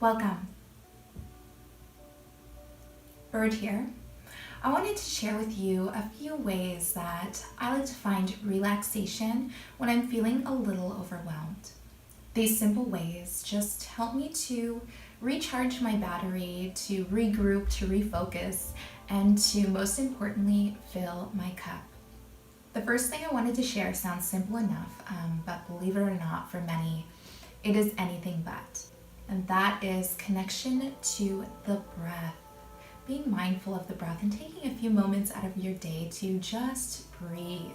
Welcome. Bird here. I wanted to share with you a few ways that I like to find relaxation when I'm feeling a little overwhelmed. These simple ways just help me to recharge my battery, to regroup, to refocus, and to most importantly, fill my cup. The first thing I wanted to share sounds simple enough, but believe it or not, for many, it is anything but. And that is connection to the breath. Being mindful of the breath and taking a few moments out of your day to just breathe.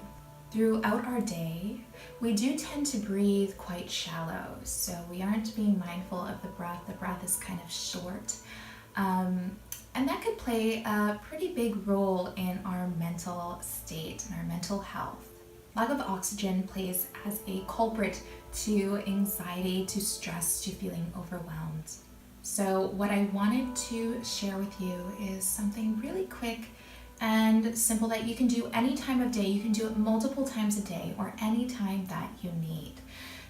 Throughout our day, we do tend to breathe quite shallow, so we aren't being mindful of the breath. The breath is kind of short. And that could play a pretty big role in our mental state and our mental health. Lack of oxygen plays as a culprit to anxiety, to stress, to feeling overwhelmed. So what I wanted to share with you is something really quick and simple that you can do any time of day. You can do it multiple times a day or any time that you need.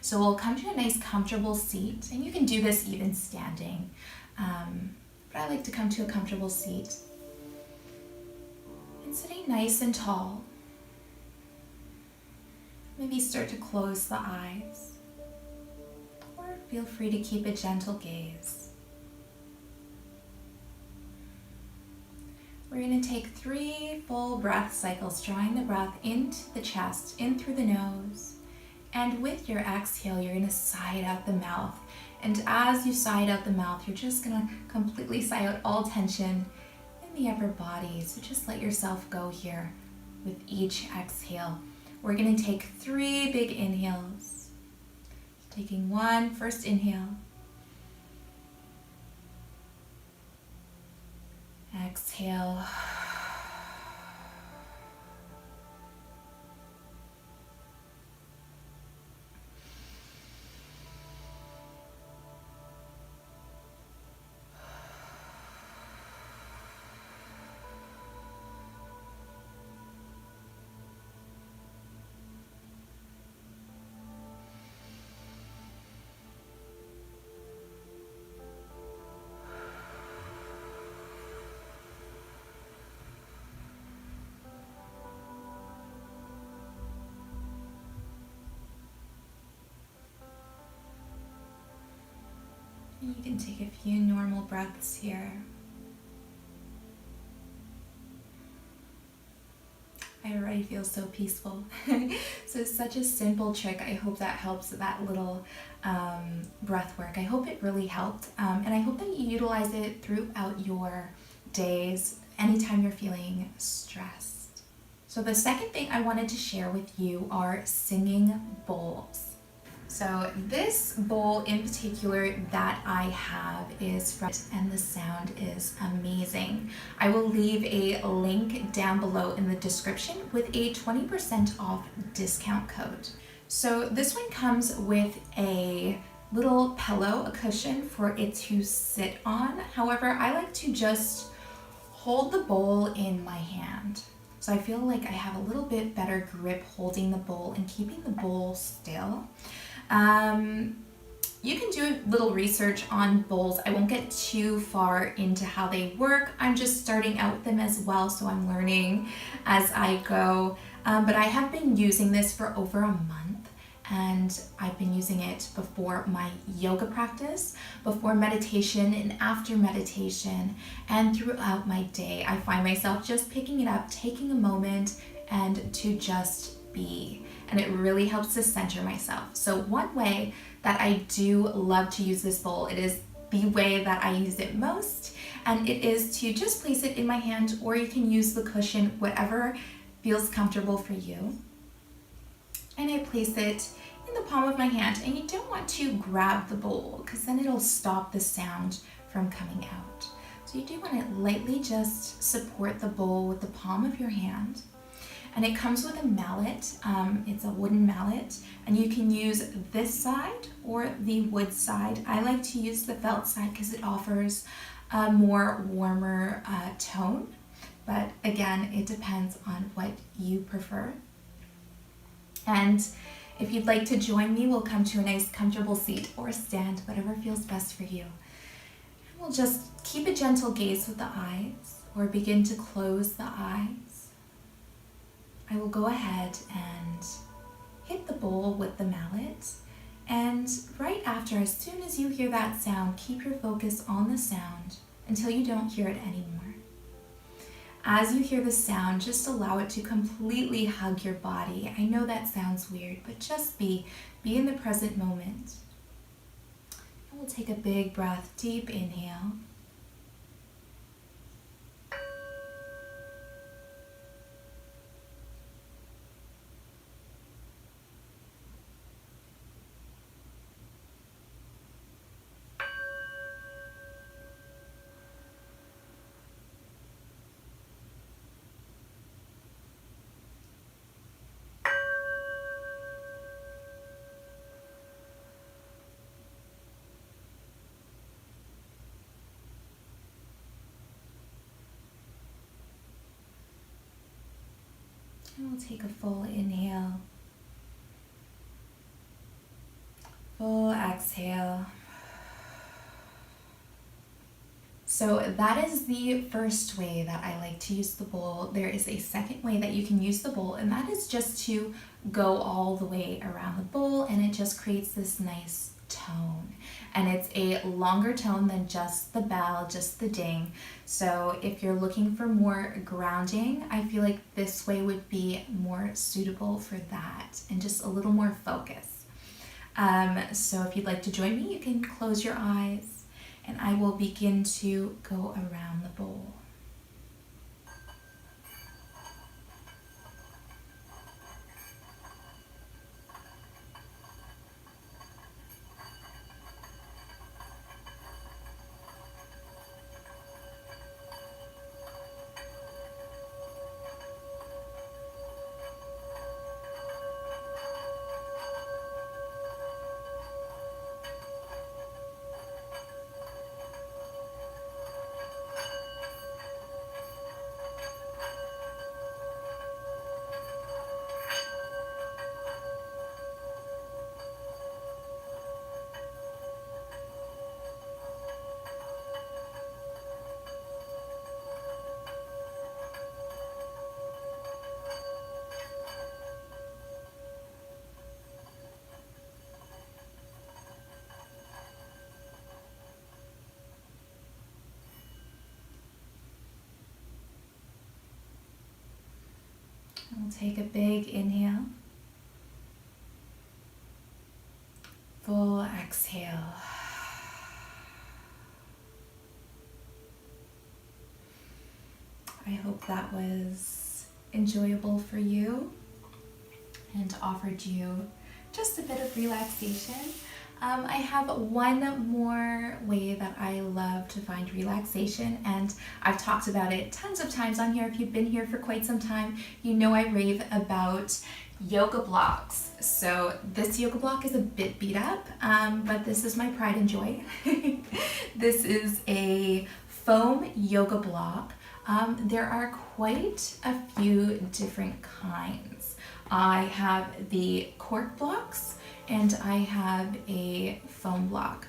So we'll come to a nice comfortable seat, and you can do this even standing. But I like to come to a comfortable seat and sitting nice and tall. Maybe start to close the eyes, or feel free to keep a gentle gaze. We're going to take 3 full breath cycles, drawing the breath into the chest, in through the nose. And with your exhale, you're going to sigh out the mouth. And as you sigh out the mouth, you're just going to completely sigh out all tension in the upper body. So just let yourself go here with each exhale. We're going to take 3 big inhales. Taking one first inhale. Exhale. You can take a few normal breaths here. I already feel so peaceful. So it's such a simple trick. I hope that helps, that little breath work. I hope it really helped. And I hope that you utilize it throughout your days, anytime you're feeling stressed. So the second thing I wanted to share with you are singing bowls. So this bowl in particular that I have is from, and the sound is amazing. I will leave a link down below in the description with a 20% off discount code. So this one comes with a little pillow, a cushion for it to sit on. However, I like to just hold the bowl in my hand. So I feel like I have a little bit better grip holding the bowl and keeping the bowl still. You can do a little research on bowls. I won't get too far into how they work. I'm just starting out with them as well, so I'm learning as I go. But I have been using this for over a month, and I've been using it before my yoga practice, before meditation and after meditation, and throughout my day. I find myself just picking it up, taking a moment, and to just be. And it really helps to center myself. So one way that I do love to use this bowl, it is the way that I use it most, and it is to just place it in my hand, or you can use the cushion, whatever feels comfortable for you. And I place it in the palm of my hand, and you don't want to grab the bowl because then it'll stop the sound from coming out. So you do want to lightly just support the bowl with the palm of your hand. And it comes with a mallet. It's a wooden mallet, and you can use this side or the wood side. I like to use the felt side because it offers a more warmer tone, but again, it depends on what you prefer. And if you'd like to join me, we'll come to a nice comfortable seat or stand, whatever feels best for you. We'll just keep a gentle gaze with the eyes or begin to close the eyes. I will go ahead and hit the bowl with the mallet, and right after, as soon as you hear that sound, keep your focus on the sound until you don't hear it anymore. As you hear the sound, just allow it to completely hug your body. I know that sounds weird, but just be in the present moment. And we'll take a big breath, deep inhale. And we'll take a full inhale, full exhale. So that is the first way that I like to use the bowl. There is a second way that you can use the bowl, and that is just to go all the way around the bowl, and it just creates this nice tone. And it's a longer tone than just the bell, just the ding. So if you're looking for more grounding, I feel like this way would be more suitable for that and just a little more focus. So if you'd like to join me, you can close your eyes and I will begin to go around the bowl. We'll take a big inhale, full exhale. I hope that was enjoyable for you and offered you just a bit of relaxation. I have one more way that I love to find relaxation, and I've talked about it tons of times on here. If you've been here for quite some time, you know I rave about yoga blocks. So this yoga block is a bit beat up, but this is my pride and joy. This is a foam yoga block. There are quite a few different kinds. I have the cork blocks and I have a foam block.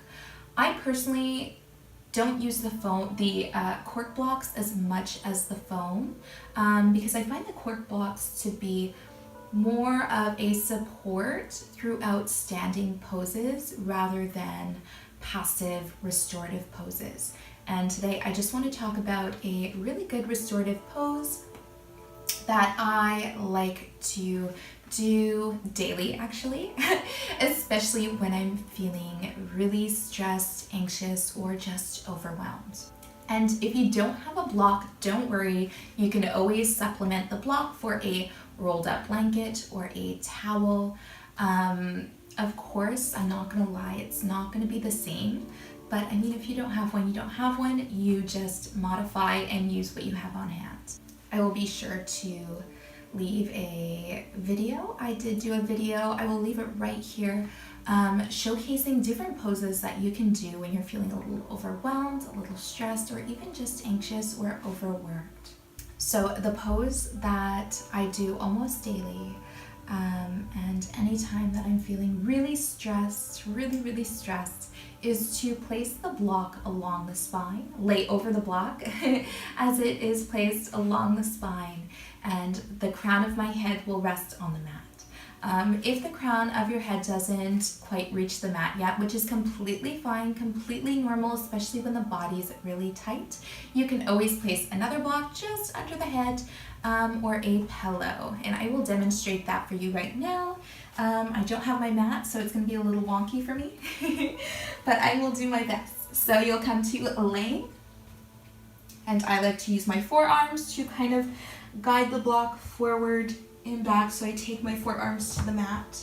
I personally don't use the cork blocks as much as the foam because I find the cork blocks to be more of a support throughout standing poses rather than passive restorative poses. And today I just want to talk about a really good restorative pose that I like to do daily, actually, especially when I'm feeling really stressed, anxious, or just overwhelmed. And if you don't have a block, don't worry. You can always supplement the block for a rolled up blanket or a towel. Of course, I'm not gonna lie, it's not gonna be the same. But I mean, if you don't have one, you don't have one. You just modify and use what you have on hand. I will be sure to leave a video. I did do a video. I will leave it right here, showcasing different poses that you can do when you're feeling a little overwhelmed, a little stressed, or even just anxious or overworked. So the pose that I do almost daily, and anytime that I'm feeling really stressed, really stressed, is to place the block along the spine, lay over the block as it is placed along the spine, and the crown of my head will rest on the mat. If the crown of your head doesn't quite reach the mat yet, which is completely fine, completely normal, especially when the body is really tight, you can always place another block just under the head or a pillow. And I will demonstrate that for you right now. I don't have my mat, so it's going to be a little wonky for me, but I will do my best. So you'll come to a lay, and I like to use my forearms to kind of guide the block forward and back. So I take my forearms to the mat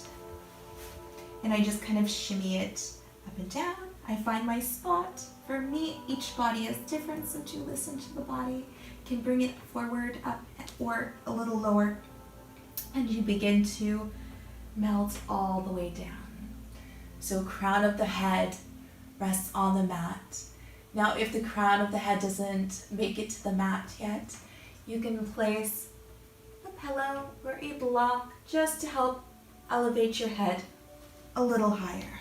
and I just kind of shimmy it up and down. I find my spot. For me, each body is different, so do listen to the body. You can bring it forward, up, or a little lower, and you begin to melt all the way down. So crown of the head rests on the mat. Now if the crown of the head doesn't make it to the mat yet, you can place pillow or a block just to help elevate your head a little higher.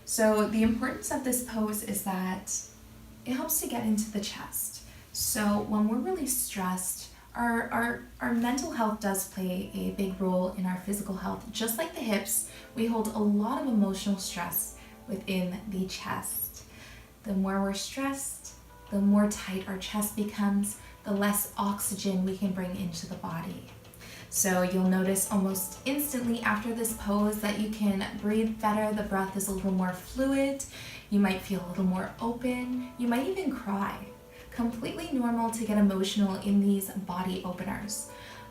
So the importance of this pose is that it helps to get into the chest. So when we're really stressed, our mental health does play a big role in our physical health. Just like the hips, we hold a lot of emotional stress within the chest. The more we're stressed, the more tight our chest becomes, the less oxygen we can bring into the body. So you'll notice almost instantly after this pose that you can breathe better. The breath is a little more fluid. You might feel a little more open. You might even cry. Completely normal to get emotional in these body openers.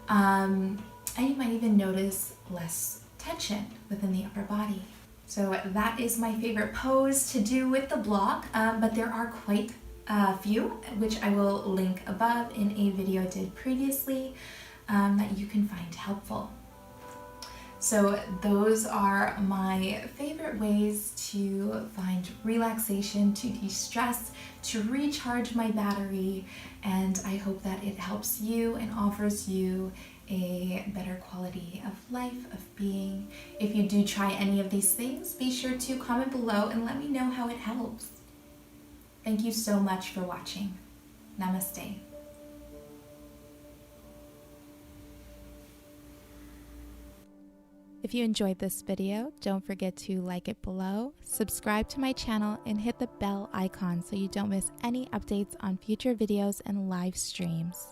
And you might even notice less tension within the upper body. So that is my favorite pose to do with the block, but there are quite a few, which I will link above in a video I did previously, that you can find helpful. So those are my favorite ways to find relaxation, to de-stress, to recharge my battery, and I hope that it helps you and offers you a better quality of life, of being. If you do try any of these things, be sure to comment below and let me know how it helps. Thank you so much for watching. Namaste. If you enjoyed this video, don't forget to like it below, subscribe to my channel, and hit the bell icon so you don't miss any updates on future videos and live streams.